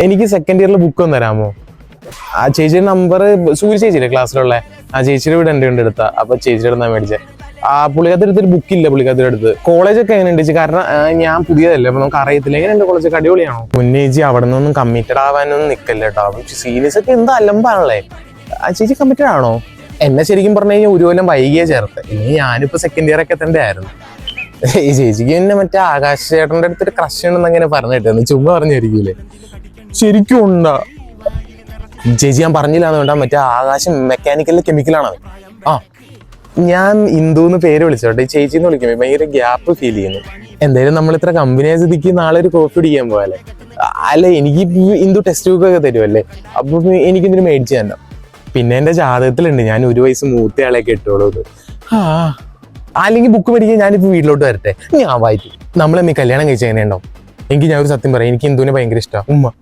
എനിക്ക് സെക്കൻഡ് ഇയറിൽ ബുക്ക് ഒന്ന് തരാമോ? ആ ചേച്ചിയുടെ നമ്പർ സൂര്യ ചേച്ചിയില്ലേ ക്ലാസ്സിലുള്ള ആ ചേച്ചിയുടെ വീട് എൻ്റെ ഉണ്ട് എടുത്താ. അപ്പൊ ചേച്ചിയുടെ അടുത്ത് മേടിച്ചേ. ആ പുള്ളിക്കകത്ത് എടുത്തൊരു ബുക്കില്ല പുള്ളിക്കകത്ത് എടുത്ത്. കോളേജൊക്കെ എങ്ങനെയുണ്ട് ചേച്ചി? കാരണം ഞാൻ പുതിയതല്ലേ, അപ്പൊ നമുക്ക് അറിയത്തില്ല. എങ്ങനെയുണ്ട് കോളേജൊക്കെ? അടിപൊളിയാണോ? മുന്നേ ചേച്ചി അവിടെ നിന്നൊന്നും കമ്മിറ്റഡ് ആവാനൊന്നും നിൽക്കല്ല കേട്ടോ. സീനിയേഴ്സ് ഒക്കെ എന്താ അലമ്പാണല്ലേ. ആ ചേച്ചി കമ്മിറ്റഡ് ആണോ? എന്നെ ശരിക്കും പറഞ്ഞു കഴിഞ്ഞാൽ ഒരു കൊല്ലം വൈകിയ ചേർത്ത്. ഇനി ഞാനിപ്പോ സെക്കൻഡ് ഇയർ ഒക്കെ തന്നെ ആയിരുന്നു. ഈ ചേച്ചിക്ക് പിന്നെ മറ്റേ ആകാശ് ചേട്ടന്റെ അടുത്തൊരു ക്രഷ് ഉണ്ടെന്ന് അങ്ങനെ പറഞ്ഞിട്ടായിരുന്നു. ചുമ്മാ പറഞ്ഞായിരിക്കൂലേ? ശരിക്കും ഉണ്ടാ ചേച്ചി? ഞാൻ പറഞ്ഞില്ലാന്ന് വേണ്ട, മറ്റേ ആകാശം മെക്കാനിക്കൽ കെമിക്കലാണ്. ആ ഞാൻ ഇന്ദുന്ന് പേര് വിളിച്ചോട്ടെ, ചേച്ചിന്ന് വിളിക്കുമ്പോ ഭയങ്കര ഗ്യാപ്പ് ഫീൽ ചെയ്യുന്നു. എന്തായാലും നമ്മൾ ഇത്ര കമ്പനിയായ സ്ഥിതിക്ക് നാളെ ഒരു കോഫി കുടിക്കാൻ പോയാലേ? അല്ല എനിക്ക് ഇന്ദു ടെക്സ്റ്റ് ബുക്ക് ഒക്കെ തരുമല്ലേ, അപ്പൊ എനിക്കിതിന് മേടിച്ചു തന്നെ. പിന്നെ എന്റെ ജാതകത്തിലുണ്ട് ഞാൻ 1 വയസ്സ് മൂത്തയാളെ കെട്ടുള്ളൂ. അല്ലെങ്കിൽ ബുക്ക് മേടിക്കാൻ ഞാനിപ്പോ വീട്ടിലോട്ട് വരട്ടെ, ഞാൻ വായിക്കും. നമ്മളെമ്മീ കല്യാണം കഴിച്ച എങ്ങനെയുണ്ടോ? എനിക്ക് ഞാൻ ഒരു സത്യം പറയാം, എനിക്ക് ഇന്ദുവിനെ ഭയങ്കര ഇഷ്ടമാണ്. ഉമ്മ